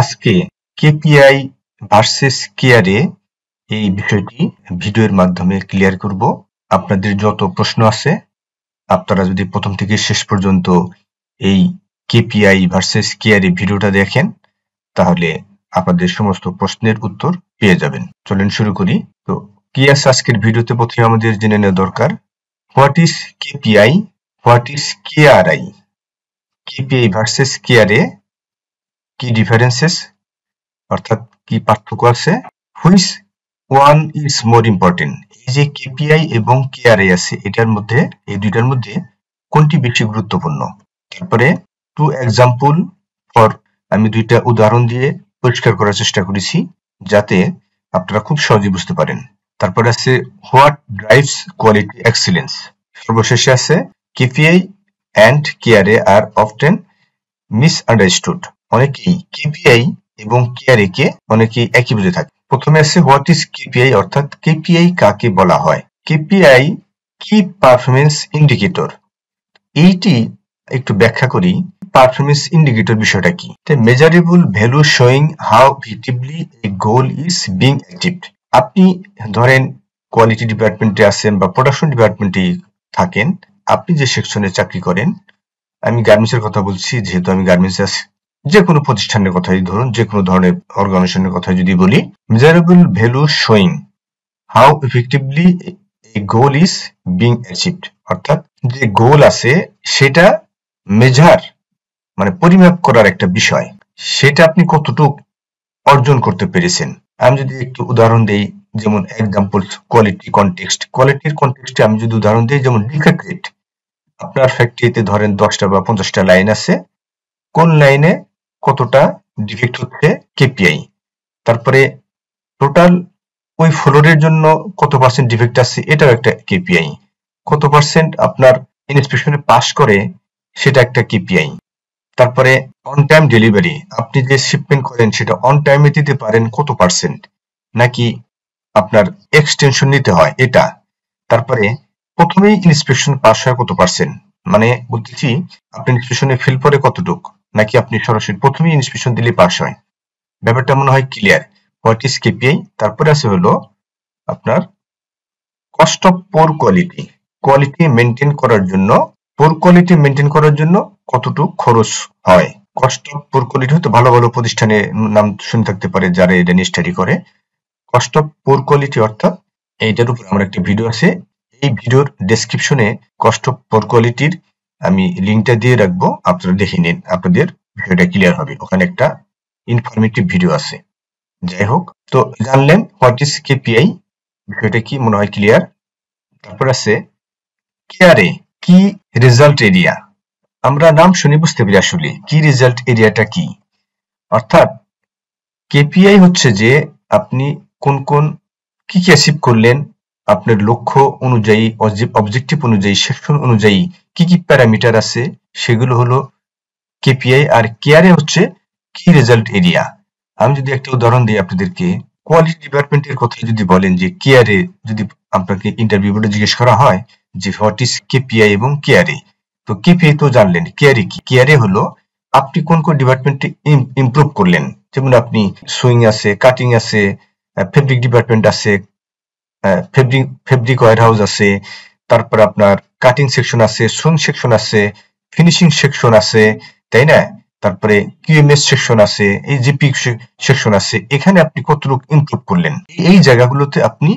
আজকে KPI versus কেআরএ এই বিষয়টি ভিডিওর মাধ্যমে ক্লিয়ার করব। আপনাদের যত প্রশ্ন আছে আপনারা যদি প্রথম থেকে শেষ পর্যন্ত এই কেপিআই ভার্সেস কেআরএ ভিডিওটা দেখেন তাহলে আপনাদের সমস্ত প্রশ্নের উত্তর পেয়ে যাবেন। চলেন শুরু করি। তো কি আছে আজকের ভিডিওতে? প্রথমে আমাদের জেনে নেওয়া দরকার what is KPI, what is KRI. KPI versus KRA কি ডিফারেন্সেস অর্থাৎ কি পার্থক্য আছে, which one is more important. এই যে কেপিআই এবং কেআরআই আছে এটার মধ্যে, এই দুইটার মধ্যে কোনটি বেশি গুরুত্বপূর্ণ। তারপরে টু এক্সাম্পল ফর, আমি দুইটা উদাহরণ দিয়ে পরিষ্কার করার চেষ্টা করেছি যাতে আপনারা খুব সহজে বুঝতে পারেন। তারপরে আছে হোয়াট ড্রাইভস কোয়ালিটি এক্সিলেন্স। সর্বশেষে আছে KPI and KRA are often misunderstood. অনেকেই কেপিআই এবং কেআরএ কে অনেকেই একই বুঝে থাকে। প্রথমে আছে হোয়াট ইজ কেপিআই অর্থাৎ কেপিআই কাকে বলা হয়। কেপিআই কি পারফরমেন্স ইন্ডিকেটর। এইটি একটু ব্যাখ্যা করি, পারফরমেন্স ইন্ডিকেটর বিষয়টা কি। Measurable value showing how effectively A goal is being achieved. আপনি ধরেন কোয়ালিটি ডিপার্টমেন্টে আছেন বা প্রোডাকশন ডিপার্টমেন্টে থাকেন, আপনি যে সেকশনে চাকরি করেন, আমি গার্মেন্টসের কথা বলছি যেহেতু আমি গার্মেন্টস আছি, যে কোনো প্রতিষ্ঠানের কথাই ধরুন, যে কোনো ধরনের অর্গানাইজেশনের কথা যদি বলি, measurable value showing how effectively A goal is being achieved অর্থাৎ যে গোল আছে সেটা মেজার মানে পরিমাপ করার একটা বিষয়, সেটা আপনি কতটুকু অর্জন করতে পেরেছেন। আমি যদি একটু উদাহরণ দেই, যেমন এক্সাম্পল কোয়ালিটি কনটেক্সট। কোয়ালিটির কনটেক্সটে আমি যদি উদাহরণ দিই, যেমন ডিফেক্ট রেট। আপনার ফ্যাক্টরিতে ধরেন 10টা বা 50টা লাইন আছে, কোন লাইনে কতটা ডিফেক্ট হচ্ছে কেপিআই। তারপরে টোটাল ওই ফ্লোরের জন্য কত পার্সেন্ট ডিফেক্ট আছে এটাও একটা কেপিআই। কত পার্সেন্ট আপনার ইন্সপেকশনে পাস করে সেটা একটা কেপিআই। তারপরে অন টাইম ডেলিভারি, আপনি যে শিপমেন্ট করেন সেটা অন টাইমে দিতে পারেন কত পার্সেন্ট, নাকি আপনার এক্সটেনশন নিতে হয় এটা। তারপরে প্রথমেই ইন্সপেকশন পাস হয় কত পার্সেন্ট, মানে বলতেছি আপনি ইন্সপেকশনে ফেল করে কতটুকু, নাকি আপনি সরাসরি প্রথমেই ইন্সপেকশন দিলে পাস হয়। ব্যাপারটা মনে হয় ক্লিয়ার। What is KPI. তারপরে আছে হলো আপনার cost of poor quality. Quality maintain করার জন্য, পোর কোয়ালিটি মেনটেন করার জন্য কতটুকু খরচ হয়। কস্ট অফ পোর কোয়ালিটি হয়তো ভালো ভালো প্রতিষ্ঠানে নাম শুনে থাকতে পারে যারা এটা নিয়ে স্টাডি করে। কস্ট অফ পোর কোয়ালিটি অর্থাৎ এইটার উপর আমার একটা ভিডিও আছে, এই ভিডিওর ডেসক্রিপশনে কস্ট অফ পোর কোয়ালিটির আমি লিঙ্কটা দিয়ে রাখবো, আপনারা দেখে নিন, আপনাদের বিষয়টা ক্লিয়ার হবে। ওখানে একটা ইনফরমেটিভ ভিডিও আছে। যাই হোক, তো জানলেন হোয়াট ইজ কেপিআই, বিষয়টা কি মনে হয় ক্লিয়ার। তারপর আছে কেআরএ কি রেজাল্ট এরিয়া। আমরা নাম শুনে বুঝতে পারি আসলে কি রেজাল্ট এরিয়াটা কি। অর্থাৎ কেপিআই হচ্ছে যে আপনি কোন কোন কি অ্যাচিভ করলেন, আপনার লক্ষ্য অনুযায়ী, অবজেক্টিভ অনুযায়ী, সেকশন অনুযায়ী কি কি প্যারামিটার আছে সেগুলো হলো কেপিআই। আর কেআরএ হচ্ছে কি রেজাল্ট এরিয়া। আমি যদি একটা উদাহরণ দিই আপনাদেরকে, কোয়ালিটি ডিপার্টমেন্টের কথা যদি বলেন যে কেআরএ, যদি আপনাকে ইন্টারভিউ বোর্ডে জিজ্ঞেস করা হয় যে হোয়াট ইজ কেপিআই এবং কেআরএ, তো কেপিআই তো জানলেন, কেআরএ কি। কেআরএ হলো আপনি কোন কোন ডিপার্টমেন্টে ইমপ্রুভ করলেন। যেমন আপনি সুইং আছে, কাটিং আছে, ফেব্রিক ডিপার্টমেন্ট আছে, ফেব্রিক ওয়্যার হাউস আছে, তারপর আপনার কাটিং সেকশন আছে, সুইং সেকশন আছে, ফিনিশিং সেকশন আছে, তাই না। তারপরে কিউএমএস সেকশন আছে, এই জিপি সেকশন আছে। এখানে আপনি কতটুকু ইমপ্রুভ করলেন, এই জায়গাগুলোতে আপনি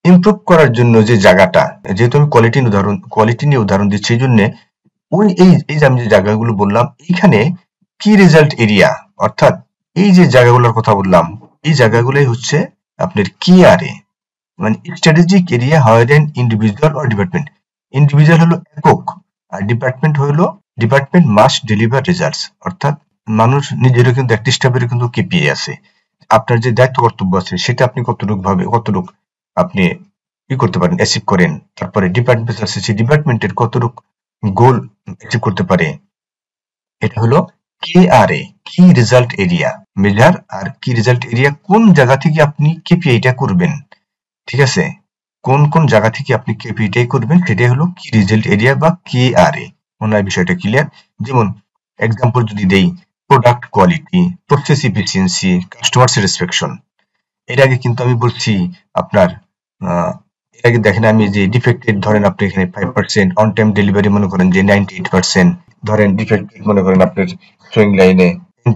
ইমপ্রুভ করার জন্য যে জায়গাটা, যেহেতু আমি কোয়ালিটি নিয়ে উদাহরণ দিচ্ছি, এই জন্য ওই এই যে আমি যে জায়গাগুলো বললাম, এইখানে কি রেজাল্ট এরিয়া অর্থাৎ এই যে জায়গাগুলোর কথা বললাম, এই জায়গাগুলোই হচ্ছে আপনার কেআরএ, মানে strategic area higher than individual or department. Individual হলো একক, আর ডিপার্টমেন্ট হলো ডিপার্টমেন্ট মাস্ট ডেলিভার রেজাল্টস, অর্থাৎ মানুষ নিজেরও কিন্তু একটা স্টাফের কিন্তু কেপিআই আছে। আপনার যে দায়িত্ব কর্তব্য আছে সেটা আপনি কতটুকু আপনি কি করতে পারেন, অ্যাচিভ করেন। তারপরে ডিপার্টমেন্ট আছে, সেই ডিপার্টমেন্টের কতটুকু গোল অ্যাচিভ করতে পারে। এটা হলো কেআরএ, কি রেজাল্ট এরিয়া মেজার। আর কি রেজাল্ট এরিয়া কোন জায়গা থেকে আপনি কেপিআইটা করবেন, ঠিক আছে, কোন কোন জায়গা থেকে আপনি কেপিআইটাই করবেন সেটাই হলো কি রেজাল্ট এরিয়া বা কেআরএ। মনে হয় বিষয়টা ক্লিয়ার। যেমন এক্সাম্পল যদি দেই, product quality, process efficiency, customer satisfaction. এর আগে কিন্তু আমি বলছি আপনার এর আগে দেখেন আমি যে ডিফেক্টেড ধরেন আপনি এখানে 5%, অন টাইম ডেলিভারি মনে করেন যে 98%, ধরেন ডিফেক্টেড মনে করেন আপনার সোয়িং লাইনে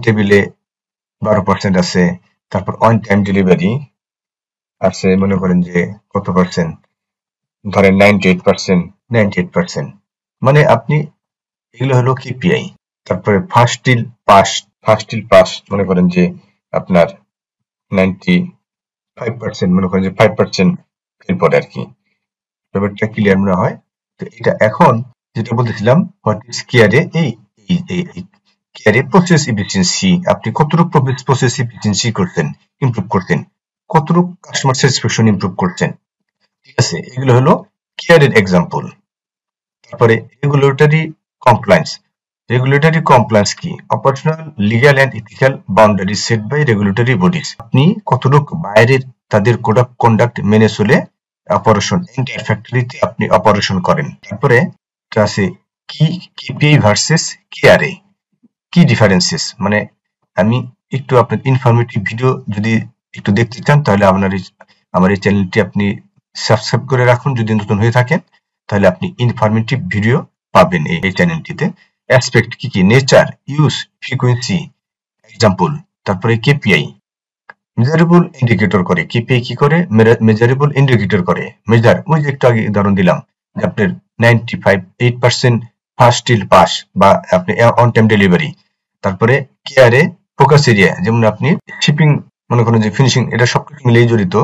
টেবিলে 12% আছে, তারপর অন টাইম ডেলিভারি আছে মনে করেন যে কত পার্সেন্ট, ধরেন 98%, মানে আপনি এগুলো হলো কেপিআই। তারপরে ফার্স্ট ডিল পাস মনে করেন যে আপনার 95% মনে করেন যে 5% এরপরে আর কি, ব্যাপারটা ক্লিয়ার মনে হয়। তো এটা এখন যেটা বলতেছিলাম হোয়াট ইজ কেয়ারে, এই কেয়ারে প্রসেস এফিসিয়েন্সি, আপনি কতটুকু প্রসেস এফিসিয়েন্সি করছেন, ইমপ্রুভ করছেন, কতটুকু কাস্টমার স্যাটিসফ্যাকশন ইমপ্রুভ করছেন, ঠিক আছে, এগুলো হলো কেয়ারের এক্সাম্পল। তারপরে রেগুলেটরি কমপ্লায়েন্স কি? Operational, legal and ethical boundary set by regulatory bodies. আপনি কতটুকু বাইরের তাদের কোড অফ কন্ডাক্ট মেনে চলে অপারেশন এন্টায়ার ফ্যাক্টরিতে আপনি অপারেশন করেন। তারপরে আছে কি কেপিআই ভার্সেস কেআরএ, কি ডিফারেন্সেস, মানে আমি একটু আপনার ইনফরমেটিভ ভিডিও যদি একটু দেখতে চান তাহলে আমার এই চ্যানেলটি আপনি সাবস্ক্রাইব করে রাখুন, যদি নতুন হয়ে থাকেন তাহলে আপনি ইনফরমেটিভ ভিডিও পাবেন এই চ্যানেলটিতে। অ্যাসপেক্ট কি কি? Nature, use, frequency, example. তারপরে কেপিআই মেজারেবল ইন্ডিকেটর করে, কেপিআই কি করে? মেজারেবল ইন্ডিকেটর করে। মেজার, ওই যে একটু আগে উদাহরণ দিলাম যে আপনার 95% ফার্স্ট ডিল পাস বা আপনি অন টাইম ডেলিভারি। তারপরে কেয়ারে ফোকাস এরিয়া, যেমন আপনি শিপিং মনে করেন যে ফিনিশিং, এটা সবকিছু মিলেই জড়িত।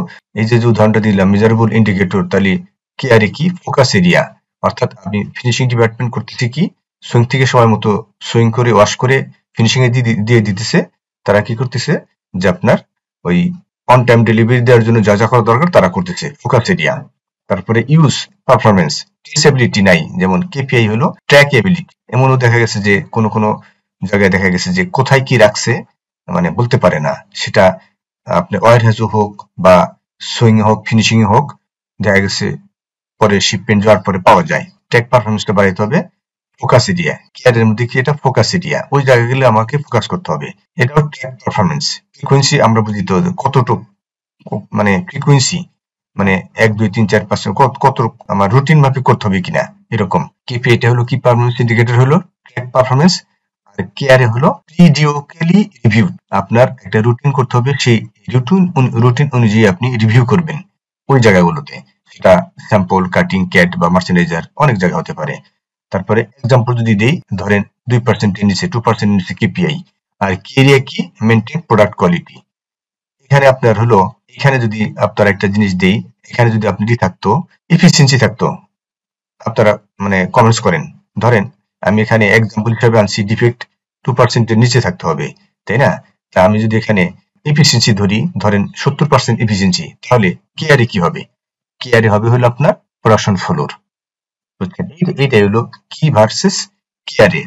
এই যে উদাহরণটা দিলাম মেজারেবল ইন্ডিকেটর, তাহলে কেয়ারে কি? ফোকাস এরিয়া, অর্থাৎ আপনি ফিনিশিং ডিপার্টমেন্ট করতেছি কি সুইং থেকে সময় মতো সুইং করে ওয়াশ করে ফিনিশিং এ দিয়ে দিতেছে, তারা কি করতেছে যে আপনার ওই অন টাইম ডেলিভারি দেওয়ার জন্য যা যা করা দরকার তারা করতেছে, ফোকাস এরিয়া। তারপরে ইউজ, পারফরমেন্স, ট্রেসেবিলিটি নাই, যেমন কেপিআই হলো ট্র্যাকেবিলিটি। এমনও দেখা গেছে যে কোনো কোনো জায়গায় দেখা গেছে যে কোথায় কি রাখছে মানে বলতে পারে না, সেটা আপনার ওয়্যার হাউসে হোক বা সুইং হোক ফিনিশিং হোক, দেখা গেছে পরে শিপমেন্ট যাওয়ার পরে পাওয়া যায়। ট্র্যাক পারফরমেন্সটা বাড়াইতে হবে, ফোকাস এরিয়া, কেয়ারের মধ্যে কি এটা ফোকাস এরিয়া, ওই জায়গাগুলো আমাকে ফোকাস করতে হবে, এটাও ট্র্যাক পারফরমেন্স। ফ্রিকোয়েন্সি আমরা বুঝিতে হবে কতটুকু, মানে ফ্রিকোয়েন্সি মানে 1 2 3 4 5 কত আমার রুটিন মাফিক করতে হবে কিনা, এরকম। কেপিআই এটা হলো কি পারফরমেন্স ইন্ডিকেটর হলো ট্র্যাক পারফরমেন্স, আর কেয়ারে হলো পিরিয়ডিক্যালি রিভিউ, আপনার একটা রুটিন করতে হবে, সেই রুটিন অনুযায়ী আপনি রিভিউ করবেন ওই জায়গাগুলোতে, সেটা স্যাম্পল, কাটিং, ক্যাট বা মার্চেন্ডাইজার, অনেক জায়গা হতে পারে। তারপরে এক্সাম্পল যদি দেই, ধরেন 2% এর নিচে 2% এর নিচে কেপিআই। আর কেরিয়া কি? Maintain product quality. এখানে আপনার হলো, এখানে যদি আপনার একটা জিনিস দেই, এখানে যদি আপনি থাকতো এফিসিয়েন্সি থাকতো, আপনারা মানে কমেন্টস করেন, ধরেন আমি এখানে এক্সাম্পল হিসাবে আনছি ডিফেক্ট 2% এর নিচে থাকতে হবে, তাই না? তা আমি যদি এখানে এফিসিয়েন্সি ধরি, ধরেন 70% এফিসিয়েন্সি, তাহলে কেয়ারে কি হবে? কেয়ারে হবে হলো আপনার প্রোডাকশন ফ্লোর। বুঝছেন? এইটাই হলো কি ভার্সেস কেয়ারে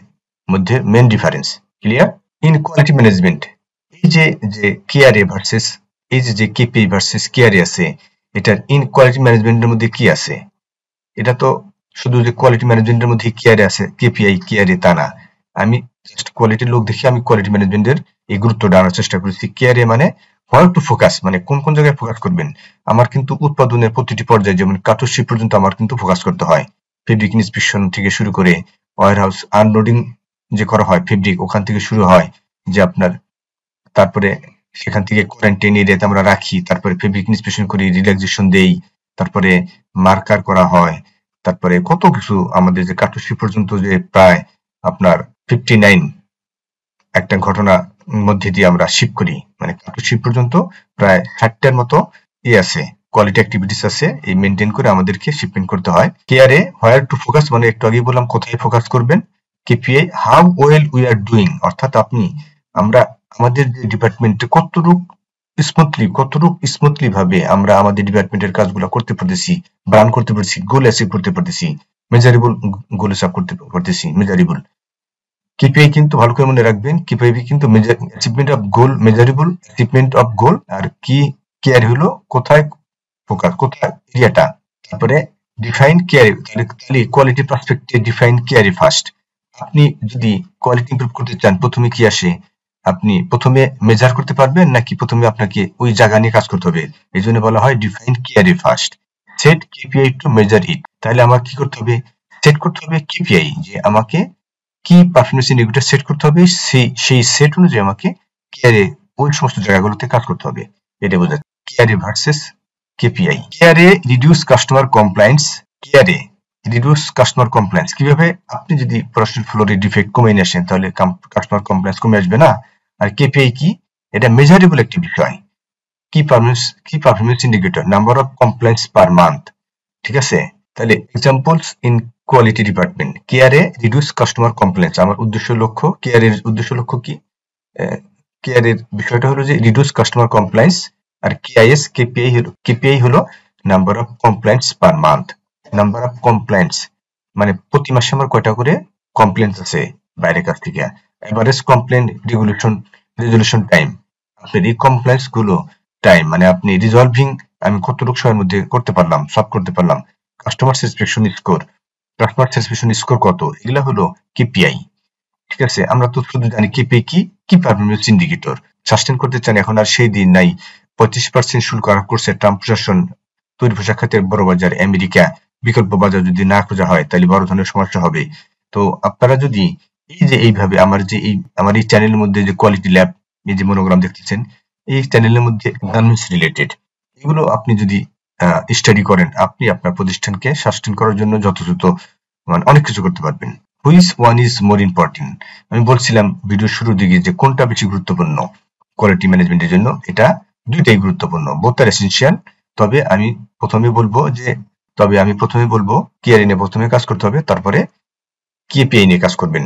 মধ্যে main difference. Clear? In quality management, এই যে কেয়ারে ভার্সেস এই যে কেপিআই ভার্সেস কেয়ারে আছে, এটার ইন কোয়ালিটি ম্যানেজমেন্টের মধ্যে কি আছে? এটা তো শুধু যে কোয়ালিটি ম্যানেজমেন্টের মধ্যে কেয়ারে আছে, কেপিআই কেয়ারে তা না। আমি জাস্ট কোয়ালিটির লোক দেখে আমি কোয়ালিটি ম্যানেজমেন্টের এই গুরুত্বটা আনার চেষ্টা করেছি। কেয়ারে মানে হোয়ার টু ফোকাস, মানে কোন কোন জায়গায় ফোকাস করবেন। আমার কিন্তু উৎপাদনের প্রতিটি পর্যায়ে, যেমন কাটরশিপ পর্যন্ত আমার কিন্তু ফোকাস করতে হয়। ফেব্রিক ইন্সপেকশন থেকে শুরু করে ওয়্যার হাউস আনলোডিং যে করা হয় ফেব্রিক, ওখান থেকে শুরু হয় যে আপনার, তারপরে সেখান থেকে কোয়ারেন্টাইন এরিয়াতে আমরা রাখি, তারপরে ফেব্রিক ইন্সপেকশন করি, রিল্যাক্সেশন দেই, তারপরে মার্কার করা হয়, তারপরে কত কিছু আমাদের যে কাটরশিপ পর্যন্ত যে প্রায় আপনার 59 একটা ঘটনা মধ্যে দিয়ে আমরা শিপ করি, মানে কাটরশিপ পর্যন্ত প্রায় 60টার মতো আছে কোয়ালিটি অ্যাক্টিভিটিস আছে, এই মেনটেন করে আমাদেরকে শিপমেন্ট করতে হয়। কেয়ারে হোয়ার টু ফোকাস, মানে একটু আগেই বললাম কোথায় ফোকাস করবেন। KPI how well we are doing, অর্থাৎ আপনি আমরা আমাদের যে ডিপার্টমেন্টে কতটুকু স্মুথলি ভাবে আমরা আমাদের ডিপার্টমেন্টের কাজগুলো করতে পারতেছি, রান করতে পারতেছি, গোল অ্যাচিভ করতে পারতেছি, মেজারেবল গোল অ্যাচিভ করতে পারতেছি, মেজারেবল। কেপিআই কিন্তু ভালো করে মনে রাখবেন, কেপিআই কিন্তু achievement of goal, measurable achievement of goal, আর কি কেয়ার হলো কোথায় ফোকাস, কোথায় এরিয়াটা। তারপরে ডিফাইন কেয়ার, তাহলে কোয়ালিটি পার্সপেক্টিভ ডিফাইন কেয়ারে ফার্স্ট। আপনি যদি কোয়ালিটি ইমপ্রুভ করতে চান, প্রথমে কি আসে? আপনি প্রথমে মেজার করতে পারবেন নাকি প্রথমে আপনাকে ওই জায়গা নিয়ে কাজ করতে হবে। এই জন্য বলা হয় define KRA first, set KPI to measure it. তাহলে আমার কি করতে হবে, সেট করতে হবে কেপিআই, যে আমাকে কি পারফরমেন্স ইন্ডিকেটর সেট করতে হবে, সেই সেট অনুযায়ী আমাকে কেআরএ ওই সমস্ত জায়গাগুলোতে কাজ করতে হবে। এটা বোঝা KRA versus KPI. KRA reduce customer compliance. KRA reduce customer compliance কিভাবে, আপনি যদি প্রোডাকশন ফ্লোরে ডিফেক্ট কমে নিয়ে আসেন তাহলে কাস্টমার কমপ্লায়েন্স কমে আসবে না। আর কেপিআই কি, এটা মেজারেবল একটি বিষয়। Key performance indicator, number of compliance per month. ঠিক আছে, তাহলে examples in quality department. KRA reduce customer compliance. আমার উদ্দেশ্য লক্ষ্য, কেআরএর উদ্দেশ্য লক্ষ্য কি, কেআরএর বিষয়টা হলো যে রিডিউস কাস্টমার কমপ্লায়েন্স। আর কেপিআই হলো number of complaints per month. Number of complaints মানে প্রতি মাসে আমার কয়টা করে কমপ্লেন্স আছে বাইরের কাছ থেকে। এভারেজ কমপ্লেন রেজলিউশন টাইম, আপনার এই কমপ্লেন্স গুলো টাইম মানে আপনি রিজলভিং আমি কতটুকু সময়ের মধ্যে করতে পারলাম, সলভ করতে পারলাম। কাস্টমার স্যাটিসফ্যাকশন স্কোর কত, এগুলা হলো কেপিআই। ঠিক আছে, আমরা তো শুধু জানি কেপিআই কি পারফরমেন্স ইন্ডিকেটর। সাস্টেন করতে চান, এখন আর সেই দিন নাই। 25% শুল্ক আরোপ করছে ট্রাম্প প্রশাসন তৈরি পোশাক খাতের বড় বাজার আমেরিকা। বিকল্প বাজার যদি না খোঁজা হয় তাহলে বড় ধরনের সমস্যা হবে। তো আপনারা যদি এই যে এইভাবে আমার এই চ্যানেলের মধ্যে যে কোয়ালিটি ল্যাব, এই যে মনোগ্রাম দেখতেছেন, এই চ্যানেলের মধ্যে গার্মেন্টস রিলেটেড এগুলো আপনি যদি স্টাডি করেন, আপনি আপনার প্রতিষ্ঠানকে সাস্টেন করার জন্য যথাযথ মানে অনেক কিছু করতে পারবেন। Which one is more important, আমি বলছিলাম ভিডিওর শুরুর দিকে যে কোনটা বেশি গুরুত্বপূর্ণ কোয়ালিটি ম্যানেজমেন্টের জন্য। এটা দুইটাই গুরুত্বপূর্ণ, বোথ আর এসেনশিয়াল। তবে আমি প্রথমে বলবো কেআরএ নিয়ে প্রথমে কাজ করতে হবে, তারপরে কেপিআই নিয়ে কাজ করবেন।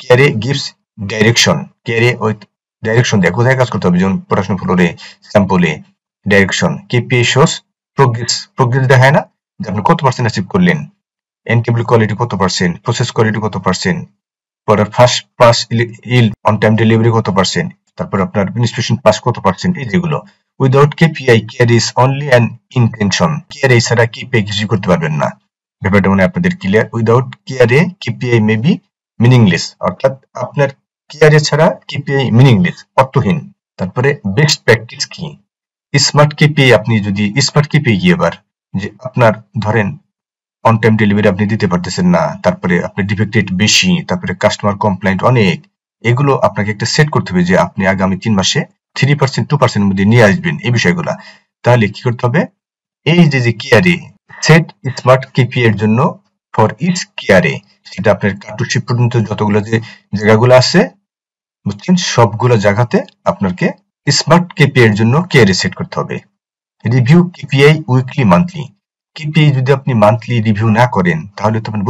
কেআরএ গিভস ডাইরেকশন, কেআরএ ওই ডাইরেকশন দেয় কোথায় কাজ করতে হবে, যেমন পড়াশোনা ফ্লোরে, স্যাম্পলে ডাইরেকশন। কেপিআই শোস প্রোগ্রেস দেখায় না যে আপনি কত পার্সেন্ট অ্যাচিভ করলেন, এনটেবল কোয়ালিটি কত পার্সেন্ট, প্রসেস কোয়ালিটি কত পার্সেন্ট, পরে first pass yield on time delivery কত পার্সেন্ট, তারপর আপনার ইন্সপেকশন পাস কত পার্সেন্ট, এই যেগুলো। Without KPI KRA is only an intention. KRA ছাড়া কেপিআই কিছু করতে পারবেন না। ব্যাপারটা মানে আপনাদের clear. Without KRA KPI may be meaningless, অর্থাৎ আপনার কেআরএ ছাড়া কেপিআই মিনিংলেস, অর্থহীন। তারপরে বেস্ট প্র্যাকটিস কি, স্মার্ট কেপিআই। আপনি যদি স্মার্ট কেপিআই কি, এবার যে আপনার ধরেন অন টাইম ডেলিভারি আপনি দিতে পারতেছেন না, তারপরে আপনার ডিফেক্ট রেট বেশি, তারপরে কাস্টমার কমপ্লেইন্ট অনেক, এগুলো আপনাকে একটা সেট করতে হবে যে আপনি আগামী 3 মাসে 3% 2% মধ্যে নিয়ে আসবেন এই বিষয়গুলা। তাহলে কি করতে হবে, এই যে কেআরএ সেট স্মার্ট কেপিআই এর জন্য ফর ইচ কেআরএ, সেটা আপনার কার্টুশিপ পর্যন্ত যতগুলো যে জায়গাগুলো আছে বুঝছেন, সবগুলো জায়গাতে আপনাকে স্মার্ট কেপিআই এর জন্য কেআরএ সেট করতে হবে। Review KPI weekly monthly. KPI যদি আপনি মান্থলি রিভিউ না করেন তাহলে তো আপনি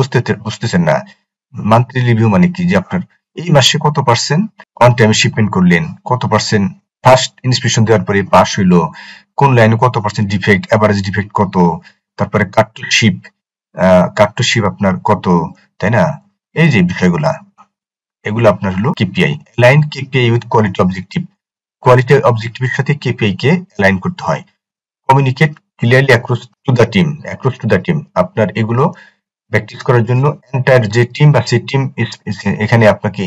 বুঝতেছেন না। মান্থলি রিভিউ মানে কি, যে আপনার এই মাসে কত পার্সেন্ট অন টাইমে শিপমেন্ট করলেন, কত পার্সেন্ট ফার্স্ট ইন্সপেকশন দেওয়ার পরে পাস হইলো, কোন লাইনে কত পার্সেন্ট ডিফেক্ট, এভারেজ ডিফেক্ট কত, তারপরে কাট টু শিপ আপনার কত, তাই না, এই যে বিষয়গুলা, এগুলো আপনার হলো KPI. Align KPI with quality objective. Quality অবজেক্টিভের সাথে কেপিআই কে অ্যালাইন করতে হয়। Communicate clearly across to the team. আপনার এগুলো প্র্যাকটিস করার জন্য এন্টায়ার যে টিম বা সেই টিম, এখানে আপনাকে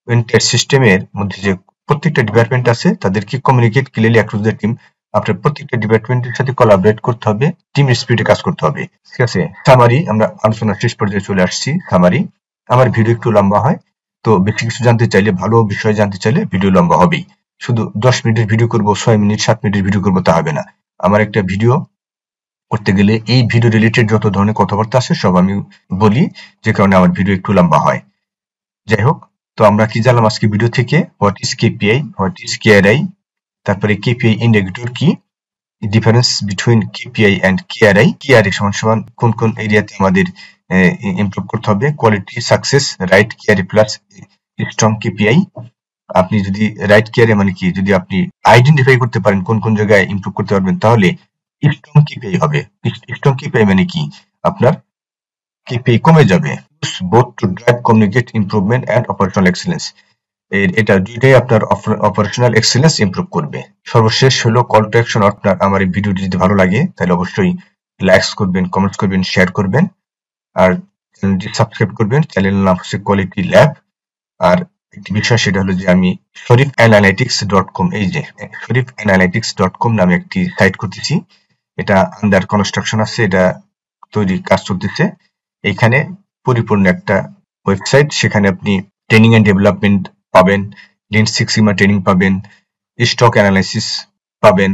এন্টায়ার সিস্টেমের মধ্যে যে প্রত্যেকটা ডিপার্টমেন্ট আছে তাদেরকে communicate clearly across the team. আপনার প্রত্যেকটা ডিপার্টমেন্টের সাথে কোলাবরেট করতে হবে, টিম স্পিরিটে কাজ করতে হবে। ঠিক আছে, সামারি, আমরা আলোচনার শেষ পর্যায়ে চলে আসছি। সামারি, আমার ভিডিও একটু লম্বা হয়, তো বেশি কিছু জানতে চাইলে, ভালো বিষয় জানতে চাইলে ভিডিও লম্বা হবেই। শুধু 10 মিনিটের ভিডিও করবো, 6 মিনিট 7 মিনিটের ভিডিও করবো তা হবে না। আমার একটা ভিডিও করতে গেলে এই ভিডিও রিলেটেড যত ধরনের কথাবার্তা আছে সব আমি বলি, যে কারণে আমার ভিডিও একটু লম্বা হয়। যাই হোক, তো আমরা কি জানলাম আজকে ভিডিও থেকে, what is KPI, what is KRI, তারপরে কেপিআই ইন্ডিকেটর কি, difference between KPI and KRI, KRI সমান কোন কোন এরিয়াতে আমাদের ইমপ্রুভ করতে হবে, quality success, right KRI plus strong KPI. আপনি যদি রাইট কেআরআই মানে কি, যদি আপনি আইডেন্টিফাই করতে পারেন কোন কোন জায়গায় ইমপ্রুভ করতে পারবেন তাহলে স্ট্রং কেপিআই হবে। স্ট্রং কেপিআই মানে কি, আপনার কেপিআই কমে যাবে। Both to drive communicate improvement and operational excellence. এটা দুইটাই আপনার অপারেশনাল এক্সেলেন্স ইমপ্রুভ করবে। সর্বশেষ হলো কল টু অ্যাকশন। আপনার আমার এই ভিডিওটি যদি ভালো লাগে তাহলে অবশ্যই লাইকস করবেন, কমেন্টস করবেন, শেয়ার করবেন, আর চ্যানেলটি সাবস্ক্রাইব করবেন। চ্যানেলের নাম হচ্ছে কোয়ালিটি ল্যাব। আর একটি বিষয়, সেটা হলো যে আমি shorifanalytics.com, এই যে shorifanalytics.com নামে একটি সাইট করতেছি। এটা আন্ডার কনস্ট্রাকশন আছে, এটা তৈরি কাজ চলতেছে। এখানে পরিপূর্ণ একটা ওয়েবসাইট, সেখানে আপনি ট্রেনিং এন্ড ডেভেলপমেন্ট পাবেন, লিন সিক্স সিগমা ট্রেনিং পাবেন, স্টক অ্যানালাইসিস পাবেন,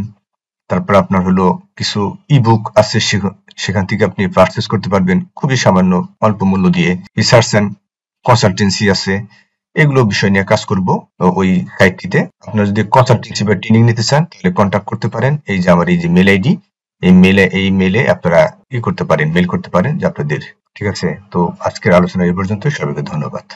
তারপর আপনার হলো কিছু ইবুক আছে, সেখান থেকে আপনি পারচেজ করতে পারবেন খুবই সামান্য অল্প মূল্য দিয়ে। রিসার্চ এন্ড কনসালটেন্সি আছে, এগুলো বিষয় নিয়ে কাজ করব ওই সাইটটিতে। আপনারা যদি কনসালটেন্সি বা ট্রেনিং নিতে চান তাহলে কন্ট্যাক্ট করতে পারেন। এই যে আমার এই যে মেল আইডি, এই মেলে আপনারা করতে পারেন, মেল করতে পারেন যে আপনাদের। ঠিক আছে, তো আজকের আলোচনা এই পর্যন্ত। সবাইকে ধন্যবাদ।